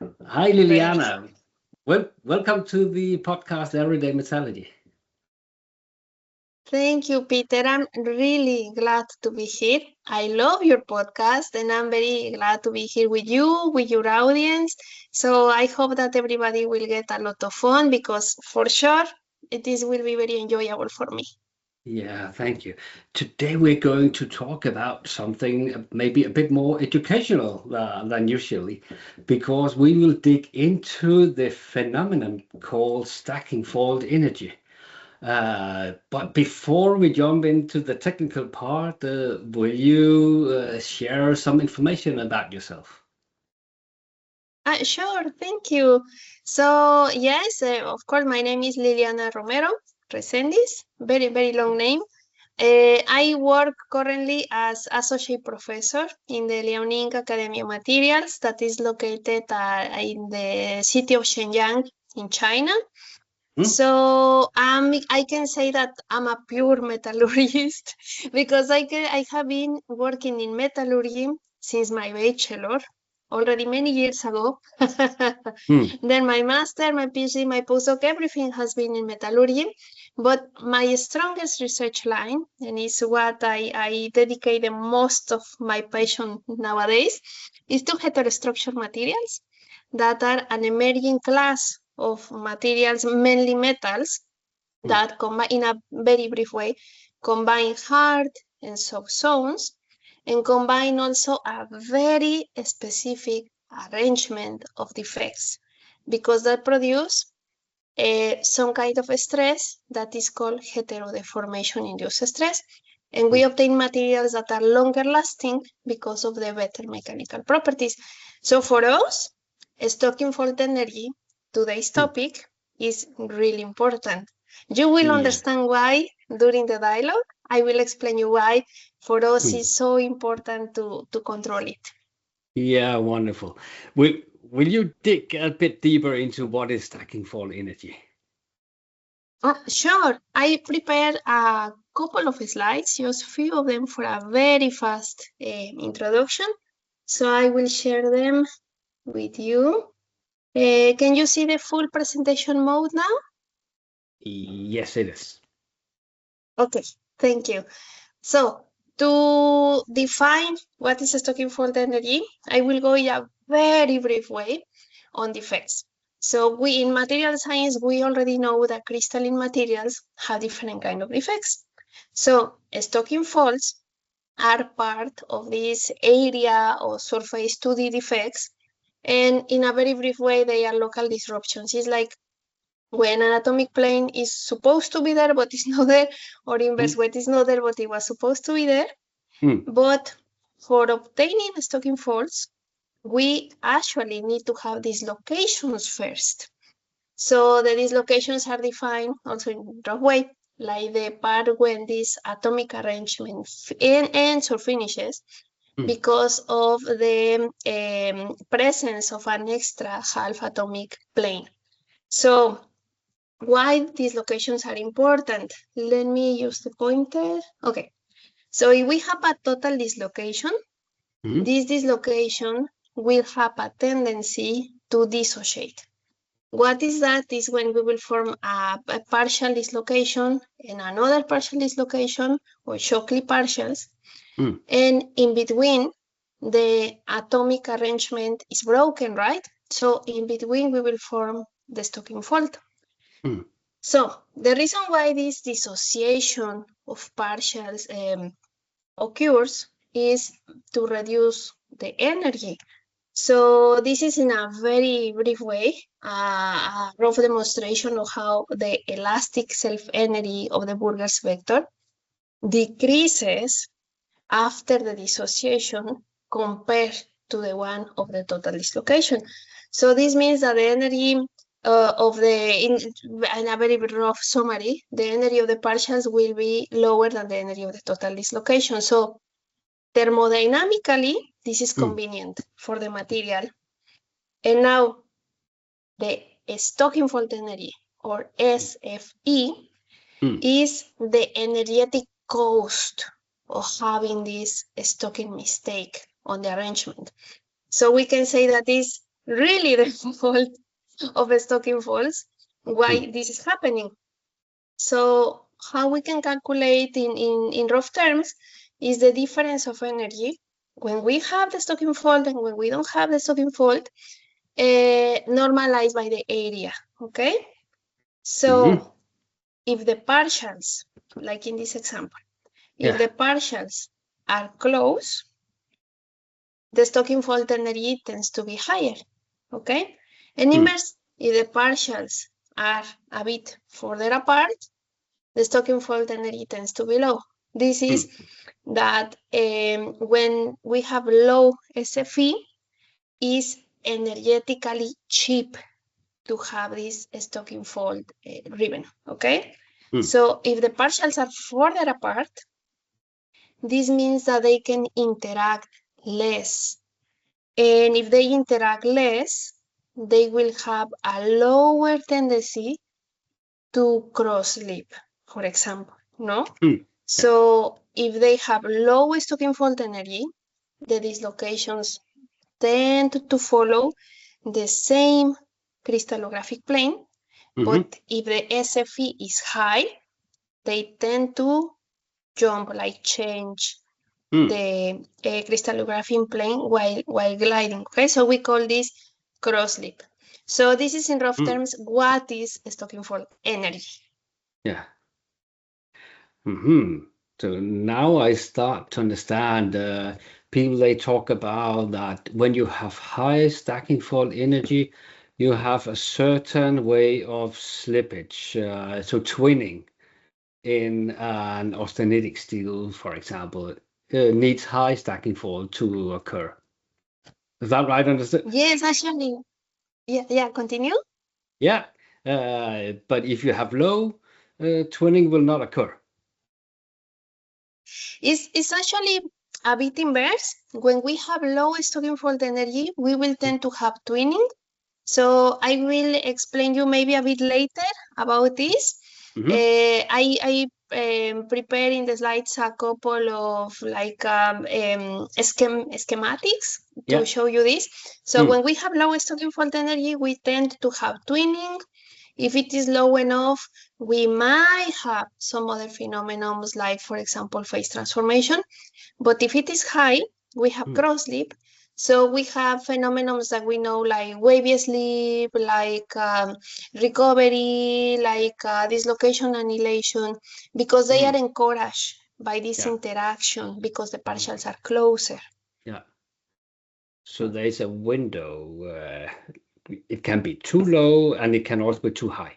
Hi, Great. Liliana. Welcome to the podcast Everyday Metallurgy. Thank you, Peter. I'm really glad to be here. I love your podcast and I'm very glad to be here with you, with your audience. So I hope that everybody will get a lot of fun because for sure this will be very enjoyable for me. Yeah, thank you. Today we're going to talk about something maybe a bit more educational than usually, because we will dig into the phenomenon called stacking fault energy. But before we jump into the technical part, will you share some information about yourself? Sure, thank you. So, yes, of course, my name is Liliana Romero Resendiz, very long name. I work currently as associate professor in the Liaoning Academy of Materials that is located in the city of Shenyang in China. Hmm? So I can say that I'm a pure metallurgist because I have been working in metallurgy since my bachelor already many years ago. Hmm. Then my master, my PhD, my postdoc, everything has been in metallurgy. But my strongest research line, and is what I dedicate the most of my passion nowadays, is to heterostructure materials that are an emerging class of materials, mainly metals, Hmm. that combine, in a very brief way, combine hard and soft zones and combine also a very specific arrangement of defects because that produce some kind of stress that is called heterodeformation induced stress. And we Hmm. obtain materials that are longer lasting because of the better mechanical properties. So for us, stocking fault energy, today's Hmm. topic, is really important. You will Yeah. understand why during the dialogue. I will explain you why for us Hmm. is so important to control it. Yeah, wonderful. Will will you dig a bit deeper into what is stacking fault energy? Sure. I prepared a couple of slides, just few of them for a very fast introduction. So I will share them with you. Can you see the full presentation mode now? Yes, it is. Okay, thank you. So to define what is stocking fault energy, I will go in a very brief way on defects. So we in material science, we already know that crystalline materials have different kind of defects. So stocking faults are part of this area or surface 2D defects. And in a very brief way, they are local disruptions. It's like when an atomic plane is supposed to be there but it's not there, or Hmm. inverse when it's not there but it was supposed to be there. Hmm. But for obtaining stocking faults, we actually need to have these locations first. So the dislocations are defined also in rough way, like the part when this atomic arrangement ends or finishes Hmm. because of the presence of an extra half atomic plane. So why these locations are important? Let me use the pointer. Okay, so if we have a total dislocation, Hmm. this dislocation will have a tendency to dissociate. What is that? Is when we will form a partial dislocation and another partial dislocation or Shockley partials. Hmm. And in between, the atomic arrangement is broken, right? So in between, we will form the stocking fault. Hmm. So the reason why this dissociation of partials occurs is to reduce the energy. So this is in a very brief way, a rough demonstration of how the elastic self-energy of the Burgers vector decreases after the dissociation compared to the one of the total dislocation. So this means that the energy of in a very rough summary, the energy of the partials will be lower than the energy of the total dislocation. So thermodynamically, this is Hmm. convenient for the material. And now the stocking fault energy, or SFE, Hmm. is the energetic cost of having this stocking mistake on the arrangement. So we can say that is really the fault of stocking faults, why this is happening. So how we can calculate in rough terms is the difference of energy when we have the stocking fault and when we don't have the stocking fault, normalized by the area, okay? So if the partials, like in this example, if the partials are close, the stocking fault energy tends to be higher, okay? And inverse, if the partials are a bit further apart, the stocking fault energy tends to be low. This is that when we have low SFE, is energetically cheap to have this stocking fault ribbon, okay? So if the partials are further apart, this means that they can interact less. And if they interact less, they will have a lower tendency to cross-slip, for example, no? So if they have low stocking fault energy, the dislocations tend to follow the same crystallographic plane, but if the SFE is high, they tend to jump, like change the crystallographic plane while gliding. Okay, so we call this cross-slip. So this is in rough terms what is stocking fault energy. Yeah. So now I start to understand. People, they talk about that when you have high stacking fault energy, you have a certain way of slippage. So twinning in an austenitic steel, for example, needs high stacking fault to occur. Is that right? Understood? Yes, actually. Yeah, continue. Yeah. But if you have low, twinning will not occur. It's actually a bit inverse. When we have low stocking fault energy, we will tend to have twinning. So I will explain you maybe a bit later about this. I prepare in the slides a couple of like schematics to show you this. So when we have low stocking fault energy, we tend to have twinning. If it is low enough, we might have some other phenomena, like, for example, phase transformation. But if it is high, we have cross-slip. So we have phenomena that we know, like wavy slip, like recovery, like dislocation annihilation, because they are encouraged by this interaction because the partials are closer. Yeah. So there's a window. It can be too low and it can also be too high.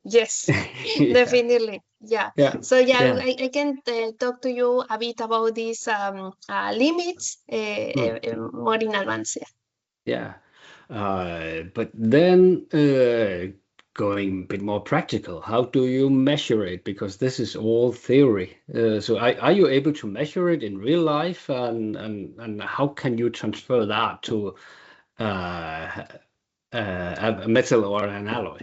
Yes, definitely. Yeah. So I can talk to you a bit about these limits more in advance. Yeah. But then going a bit more practical, how do you measure it? Because this is all theory. So are you able to measure it in real life, and how can you transfer that to a metal or an alloy?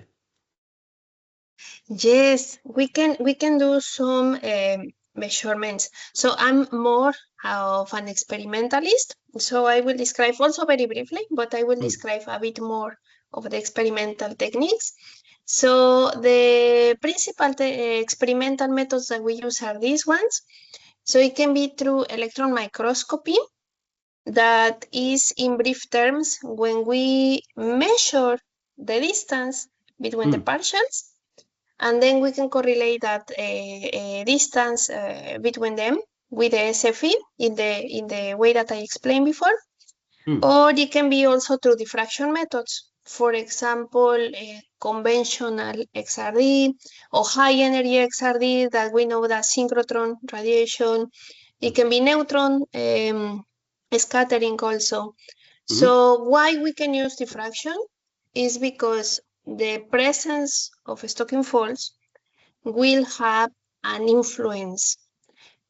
Yes, we can do some measurements. So I'm more of an experimentalist. So I will describe also very briefly, but I will describe a bit more of the experimental techniques. So the principal experimental methods that we use are these ones. So it can be through electron microscopy. That is, in brief terms, when we measure the distance between the partials, and then we can correlate that distance between them with the SFE in the way that I explained before. Or it can be also through diffraction methods. For example, conventional XRD or high energy XRD that we know that synchrotron radiation. It can be neutron scattering also. So why we can use diffraction is because the presence of stocking faults will have an influence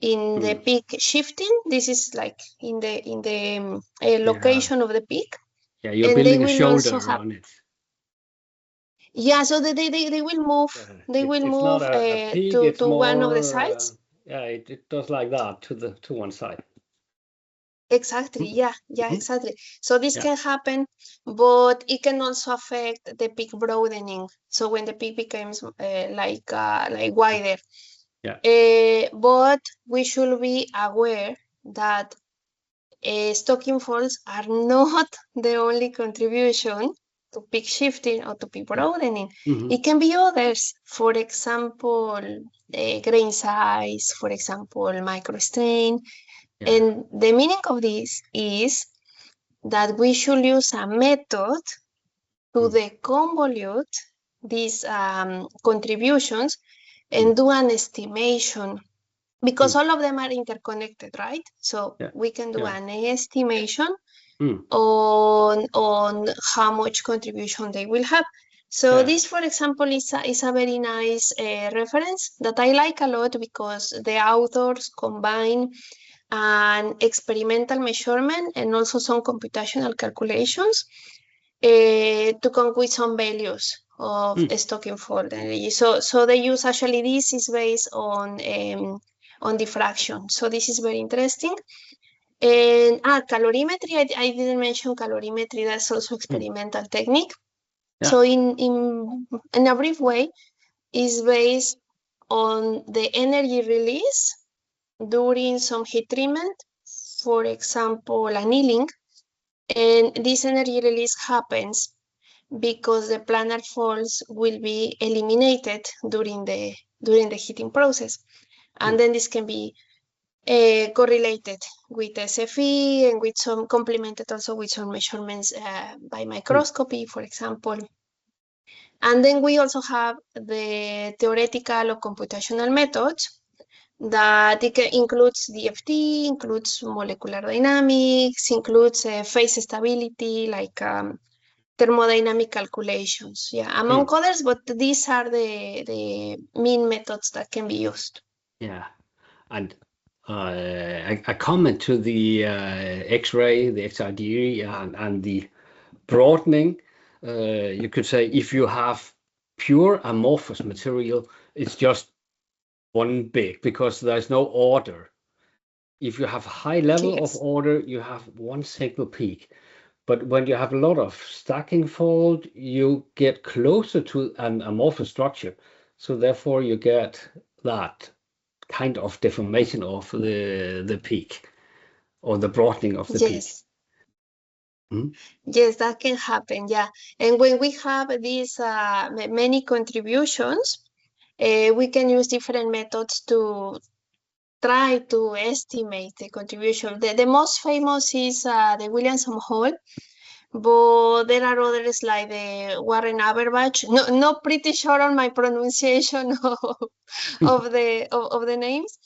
in the peak shifting. This is like in the location of the peak. Yeah, you're building a shoulder on it. Yeah, so they will move. They will move not a peak, to one of the sides. Yeah, it does like that to one side. Exactly. Yeah, Mhm. exactly. So this Yeah. can happen, but it can also affect the peak broadening. So when the peak becomes like wider. Yeah. But we should be aware that stocking folds are not the only contribution to peak shifting or to peak broadening. Mhm. It can be others. For example, grain size, for example, microstrain. Yeah. And the meaning of this is that we should use a method to deconvolute these contributions and do an estimation, because all of them are interconnected, right? So Yeah. we can do Yeah. an estimation Mm. on how much contribution they will have. So Yeah. this, for example, is a very nice reference that I like a lot, because the authors combine an experimental measurement and also some computational calculations to come with some values of stocking fold energy. So they use, actually, this is based on diffraction. So this is very interesting. And calorimetry, I didn't mention calorimetry. That's also experimental technique. Yeah. So in a brief way, is based on the energy release during some heat treatment, for example, annealing. And this energy release happens because the planar folds will be eliminated during the heating process. And then this can be correlated with SFE and with some complemented also with some measurements by microscopy, for example. And then we also have the theoretical or computational methods that includes DFT, includes molecular dynamics, includes phase stability, like thermodynamic calculations, yeah, among others, but these are the main methods that can be used. Yeah. And a comment to the X-ray, the XRD, and the broadening. You could say if you have pure amorphous material, it's just one big, because there's no order. If you have high level of Yes. order, you have one single peak. But when you have a lot of stacking fold, you get closer to an amorphous structure. So therefore you get that kind of deformation of the peak, or the broadening of the peak. Yes. Yes, that can happen. Yeah. And when we have these many contributions, we can use different methods to try to estimate the contribution. The most famous is the Williamson-Hall, but there are others like the Warren Average. No, not pretty sure on my pronunciation of the names,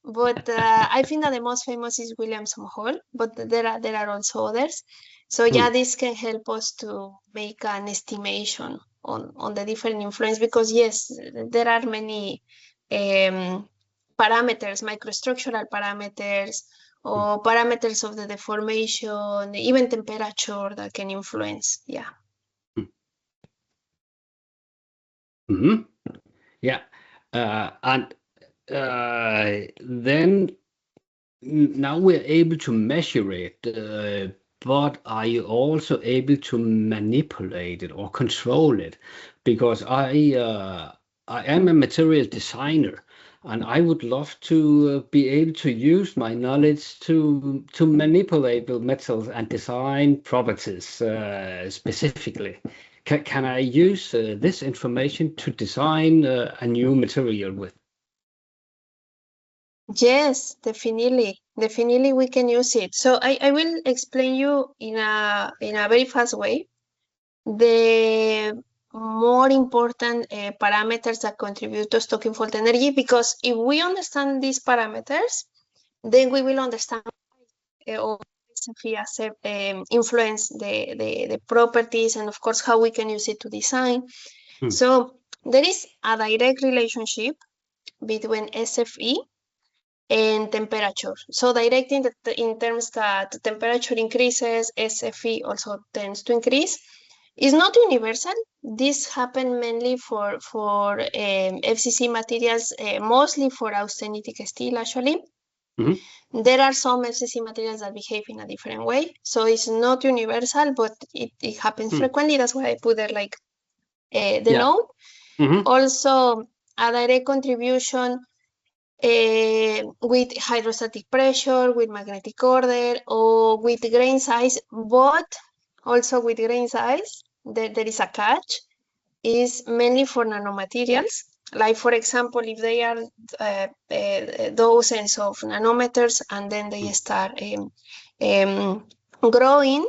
but I think that the most famous is Williamson-Hall, but there are also others. So yeah, this can help us to make an estimation on the different influence, because yes, there are many parameters, microstructural parameters, or parameters of the deformation, even temperature that can influence. Yeah. Yeah. And then now we're able to measure it, but are you also able to manipulate it or control it? Because I am a material designer, and I would love to be able to use my knowledge to manipulate the metals and design properties specifically. Can I use this information to design a new material with? Yes, definitely. Definitely we can use it. So I will explain you in a very fast way the more important parameters that contribute to stocking fault energy, because if we understand these parameters, then we will understand or influence the properties, and of course how we can use it to design. So there is a direct relationship between SFE and temperature. So direct in terms that the temperature increases, SFE also tends to increase. It's not universal. This happens mainly for FCC materials, mostly for austenitic steel, actually. There are some FCC materials that behave in a different way. So it's not universal, but it happens frequently. That's why I put there like the note. Also, a direct contribution with hydrostatic pressure, with magnetic order, or with grain size, but also with grain size, there is a catch, is mainly for nanomaterials. Like, for example, if they are dozens of nanometers and then they start growing,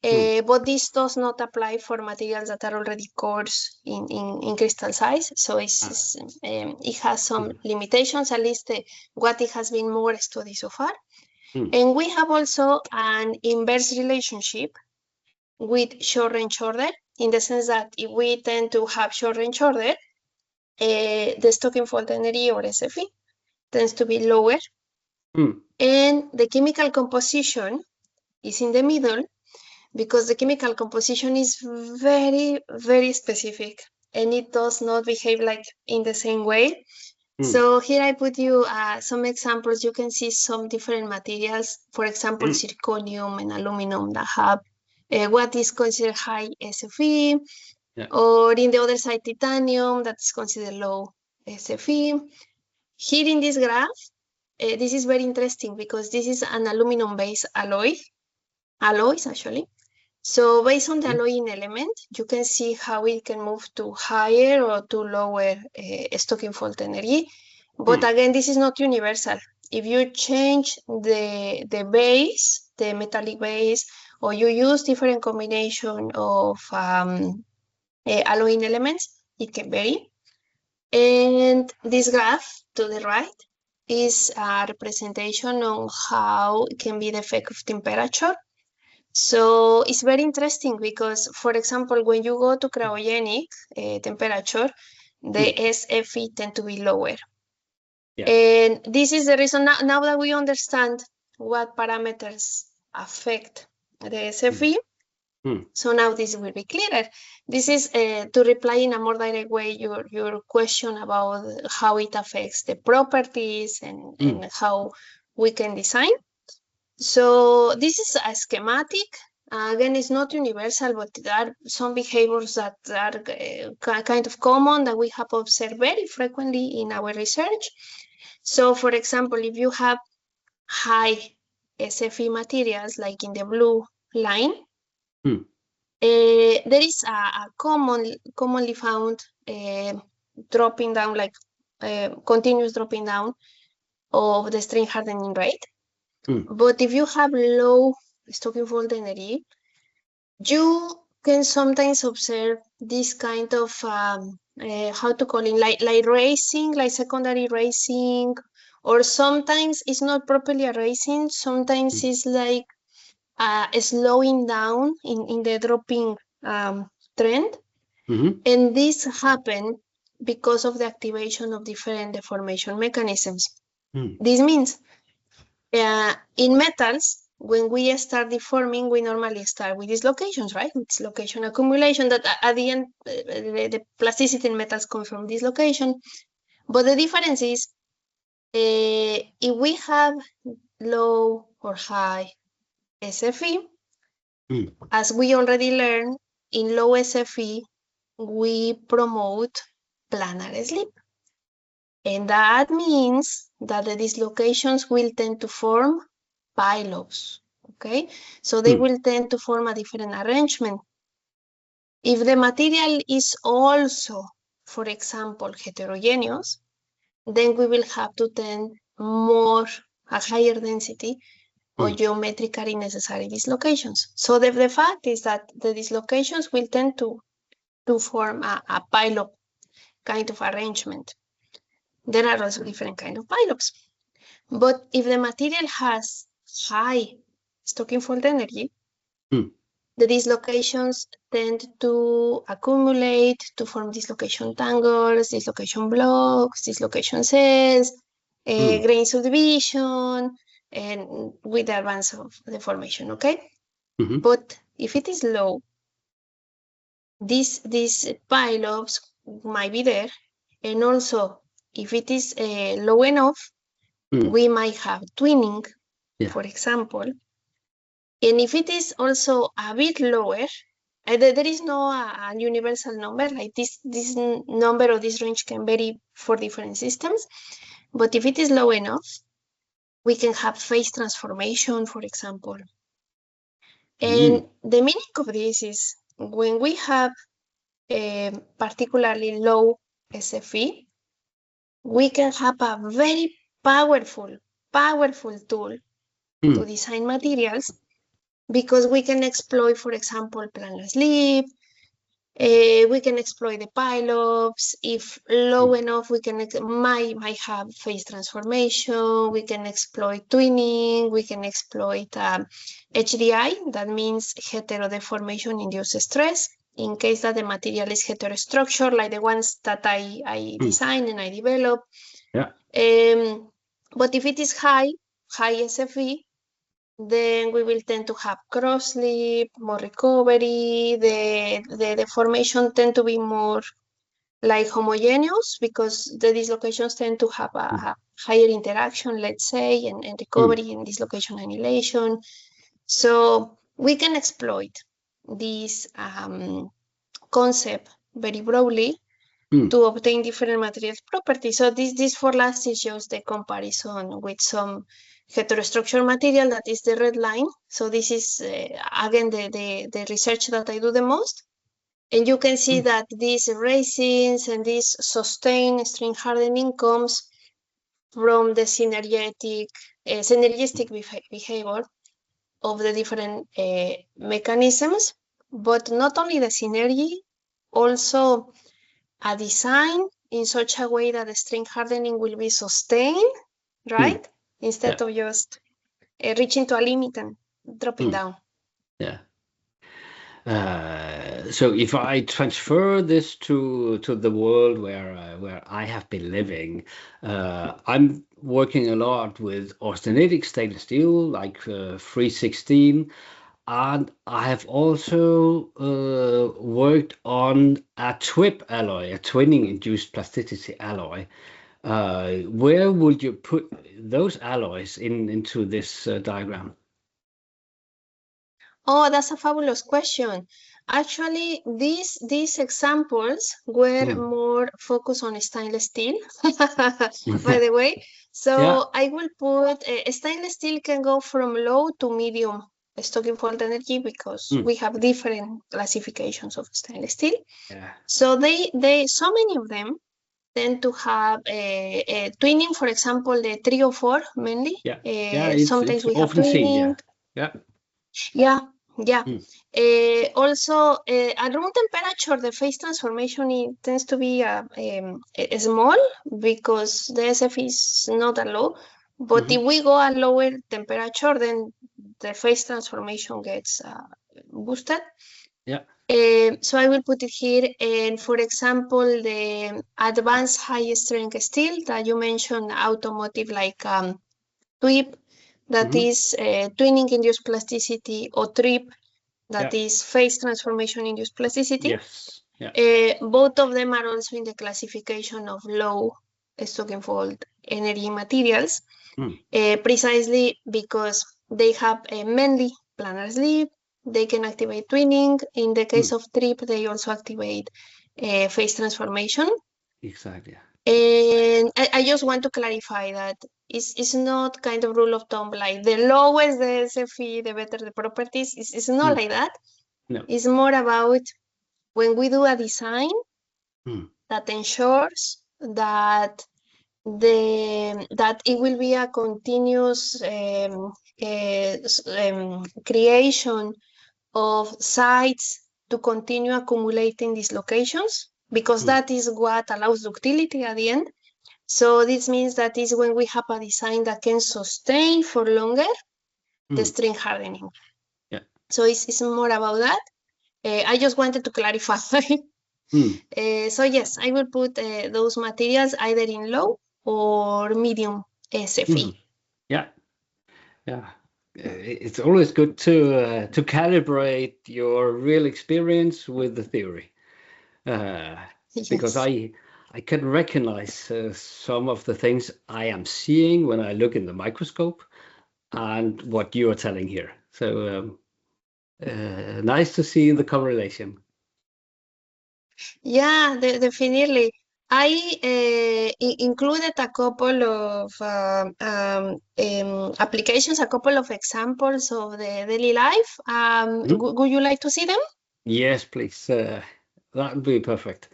but this does not apply for materials that are already coarse in crystal size. So it has some limitations, at least what it has been more studied so far. And we have also an inverse relationship with short range order, in the sense that if we tend to have short range order, the stocking fault energy, or SFE, tends to be lower. And the chemical composition is in the middle, because the chemical composition is very, very specific, and it does not behave like in the same way. So here I put you some examples. You can see some different materials, for example, zirconium and aluminum, that have what is considered high SFE, or in the other side, titanium, that is considered low SFE. Here in this graph, this is very interesting because this is an aluminum-based alloys actually. So based on the alloying element, you can see how it can move to higher or to lower stocking fault energy. But again, this is not universal. If you change the base, the metallic base, or you use different combination of alloying elements, it can vary. And this graph to the right is a representation on how it can be the effect of temperature. So it's very interesting because, for example, when you go to cryogenic temperature, the SFE tend to be lower. And this is the reason, now that we understand what parameters affect the SFE, so now this will be clearer. This is to reply in a more direct way your question about how it affects the properties and how we can design. So this is a schematic. Again, it's not universal, but there are some behaviors that are kind of common that we have observed very frequently in our research. So, for example, if you have high SFE materials, like in the blue line, there is a commonly found dropping down, like continuous dropping down of the strain hardening rate. But if you have low stocking fault energy, you can sometimes observe this kind of how to call it, like racing, like secondary racing, or sometimes it's not properly a racing. Sometimes it's like slowing down in the dropping trend. And this happened because of the activation of different deformation mechanisms. This means in metals, when we start deforming, we normally start with dislocations, right? With dislocation accumulation, that at the end, the plasticity in metals comes from dislocation. But the difference is, if we have low or high SFE, as we already learned, in low SFE, we promote planar slip. And that means that the dislocations will tend to form pileups, okay? So they will tend to form a different arrangement. If the material is also, for example, heterogeneous, then we will have to tend more, a higher density or geometrically necessary dislocations. So the fact is that the dislocations will tend to form a pileup kind of arrangement. There are also different kinds of pileups. But if the material has high stocking fault energy, the dislocations tend to accumulate to form dislocation tangles, dislocation blocks, dislocation cells, grain subdivision, and with the advance of the formation, okay? But if it is low, these pileups might be there, and also if it is low enough, we might have twinning, for example. And if it is also a bit lower, there is no a universal number, like this number or this range can vary for different systems. But if it is low enough, we can have phase transformation, for example. And the meaning of this is when we have a particularly low SFE, we can have a very powerful tool to design materials, because we can exploit, for example, planar sleep. We can exploit the pileups. If low enough, we can might have phase transformation. We can exploit twinning. We can exploit HDI, that means heterodeformation induced stress, in case that the material is heterostructure, like the ones that I design and I develop. But if it is high SFE, then we will tend to have cross sleep, more recovery. The deformation tend to be more like homogeneous, because the dislocations tend to have a higher interaction, let's say, and recovery and dislocation annihilation. So we can exploit this concept very broadly to obtain different material properties. So this for last is just the comparison with some heterostructure material, that is the red line. So this is again the research that I do the most. And you can see that these resins and this sustained string hardening comes from the synergistic behavior of the different mechanisms, but not only the synergy, also a design in such a way that the string hardening will be sustained, right? Instead of just reaching to a limit and dropping down. Yeah. So if I transfer this to the world where I have been living, I'm working a lot with austenitic stainless steel, like 316, and I have also worked on a TWIP alloy, a twinning-induced plasticity alloy. Where would you put those alloys into this diagram? Oh, that's a fabulous question. Actually, these examples were more focused on stainless steel, by the way. So I will put stainless steel can go from low to medium stocking fault energy, because we have different classifications of stainless steel. So they so many of them tend to have a twinning, for example, the 304 mainly. Sometimes we have twinning. Also, at room temperature, the phase transformation tends to be small, because the SF is not that low. But if we go at lower temperature, then the phase transformation gets boosted. So I will put it here. And for example, the advanced high strength steel that you mentioned, automotive, like TWIP, that is twinning induced plasticity, or TRIP, that is phase transformation induced plasticity. Both of them are also in the classification of low stocking fault energy materials, precisely because they have mainly planar sleep. They can activate twinning. In the case of TRIP, they also activate phase transformation. Exactly. And I just want to clarify that it's not kind of rule of thumb, like the lowest the SFE, the better the properties. It's not like that. No. It's more about when we do a design that ensures that it will be a continuous creation of sites to continue accumulating dislocations, because that is what allows ductility at the end. So this means that is when we have a design that can sustain for longer the string hardening. So it's more about that. I just wanted to clarify. So yes, I will put those materials either in low or medium SFE. Yeah. It's always good to calibrate your real experience with the theory, because I I can recognize some of the things I am seeing when I look in the microscope and what you are telling here. So nice to see the correlation. Yeah, definitely. I included a couple of applications, a couple of examples of the daily life. Would you like to see them? Yes, please. That would be perfect.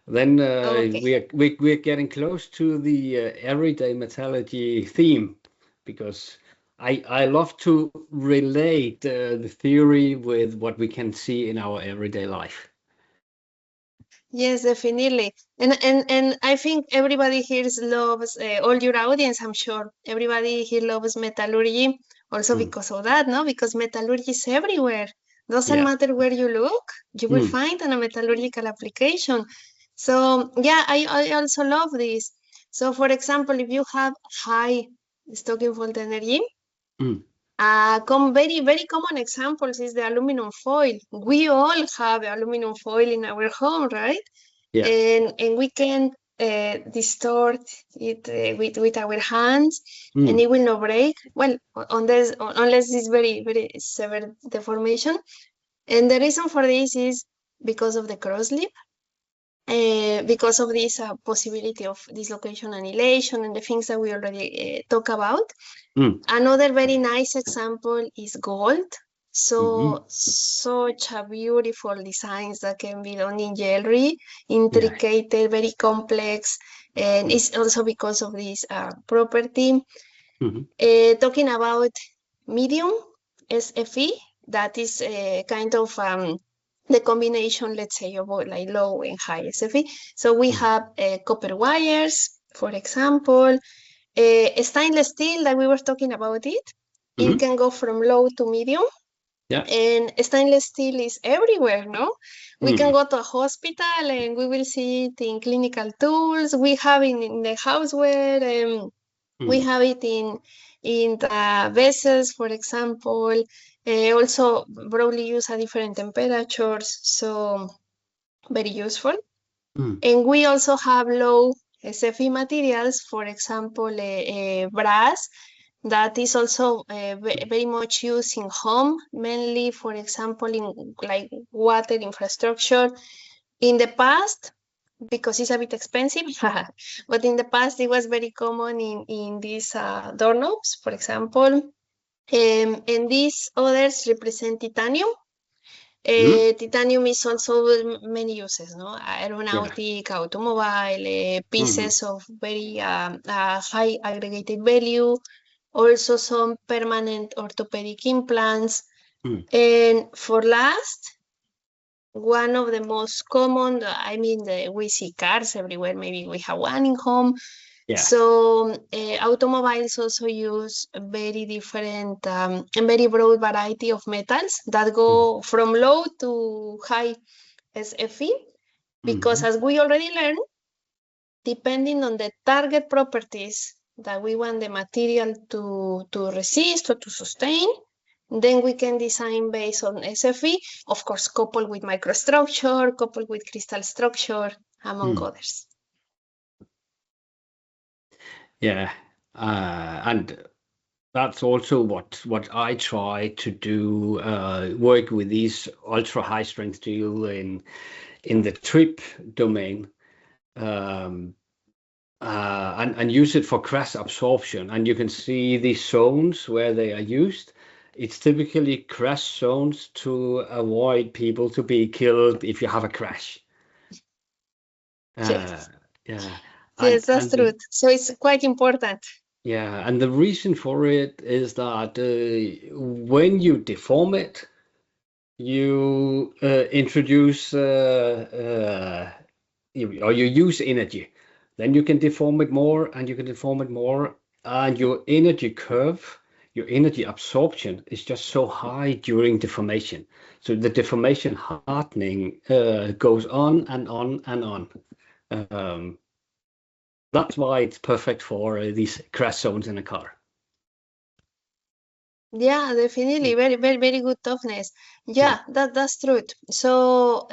Then Okay. we're getting close to the everyday metallurgy theme, because I love to relate the theory with what we can see in our everyday life. Yes, definitely. And I think everybody here loves all your audience, I'm sure. Everybody here loves metallurgy also because of that, no? Because metallurgy is everywhere. Doesn't Yeah. matter where you look, you will find a metallurgical application. So yeah, I also love this. So for example, if you have high stocking fault energy, very common examples is the aluminum foil. We all have aluminum foil in our home, right? Yeah. And we can distort it with our hands, and it will not break. Well, unless it's very severe deformation. And the reason for this is because of the cross-lip. Because of this possibility of dislocation annihilation and the things that we already talk about. Another very nice example is gold. So such a beautiful designs that can be done in jewelry, intricate, very complex, and it's also because of this property. Talking about medium SFE, that is kind of the combination, let's say, of like low and high SFE. So we have copper wires, for example, stainless steel that we were talking about it. It can go from low to medium. Yeah. And stainless steel is everywhere, no? We can go to a hospital and we will see it in clinical tools. We have it in the houseware. We have it in the vessels, for example. Also broadly used at different temperatures, so very useful. And we also have low SFE materials, for example, brass, that is also very much used in home, mainly, for example, in like water infrastructure. In the past, because it's a bit expensive, but in the past it was very common in these doorknobs, for example. And these others represent titanium. Titanium is also many uses, no? Aeronautic, automobile, pieces of very high aggregated value, also some permanent orthopedic implants. And for last, one of the most common, I mean, we see cars everywhere, maybe we have one in home. Yeah. So automobiles also use very different and very broad variety of metals that go from low to high SFE, because as we already learned, depending on the target properties that we want the material to resist or to sustain, then we can design based on SFE, of course, coupled with microstructure, coupled with crystal structure, among others. Yeah, and that's also what I try to do, work with these ultra high strength steel in the trip domain, and use it for crash absorption. And you can see these zones where they are used. It's typically crash zones to avoid people to be killed if you have a crash. Yes. Yeah. Yes, that's true. So it's quite important. Yeah, and the reason for it is that when you deform it, you introduce or you use energy. Then you can deform it more, and you can deform it more, and your energy curve, your energy absorption is just so high during deformation. So the deformation hardening goes on and on and on. That's why it's perfect for these crash zones in a car. Yeah, definitely. Very good toughness. Yeah, that's true. So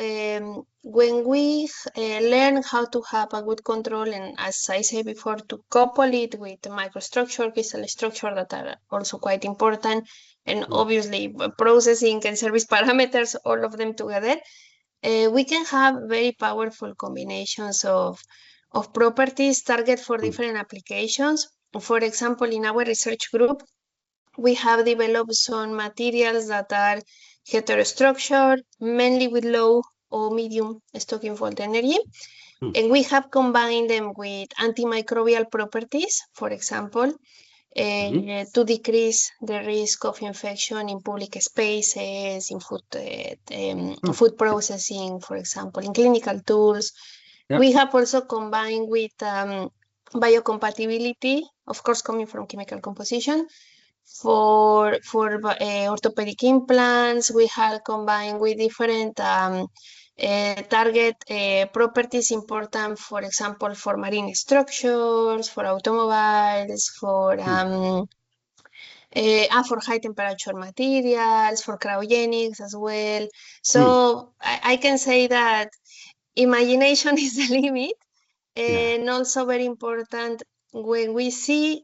when we learn how to have a good control, and as I said before, to couple it with microstructure, crystal structure that are also quite important, and obviously processing and service parameters, all of them together, we can have very powerful combinations of properties target for different applications. For example, in our research group, we have developed some materials that are heterostructured, mainly with low or medium stocking fault energy. And we have combined them with antimicrobial properties, for example, to decrease the risk of infection in public spaces, in food processing, for example, in clinical tools. We have also combined with biocompatibility, of course, coming from chemical composition, for orthopedic implants. We have combined with different target properties important, for example, for marine structures, for automobiles, for high temperature materials, for cryogenics as well. So I can say that imagination is the limit, and also very important when we see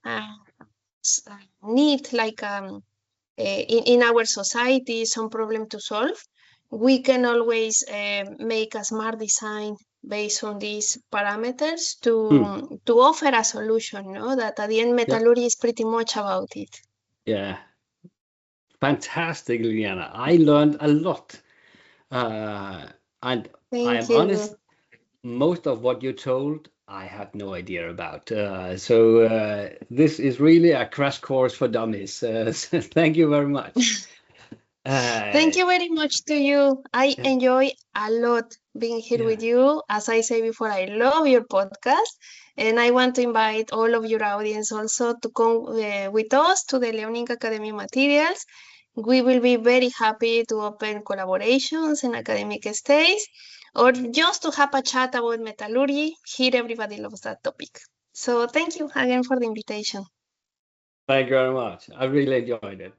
need like in our society some problem to solve, we can always make a smart design based on these parameters to offer a solution, no? That at the end metallurgy is pretty much about it. Yeah, fantastic, Liliana. I learned a lot. And I Thank am you. honest, most of what you told, I had no idea about. This is really a crash course for dummies. So thank you very much. Thank you very much to you. I enjoy a lot being here with you. As I say before, I love your podcast, and I want to invite all of your audience also to come with us to the Learning Academy materials. We will be very happy to open collaborations and academic stays, or just to have a chat about metallurgy. Here, everybody loves that topic. So thank you again for the invitation. Thank you very much. I really enjoyed it.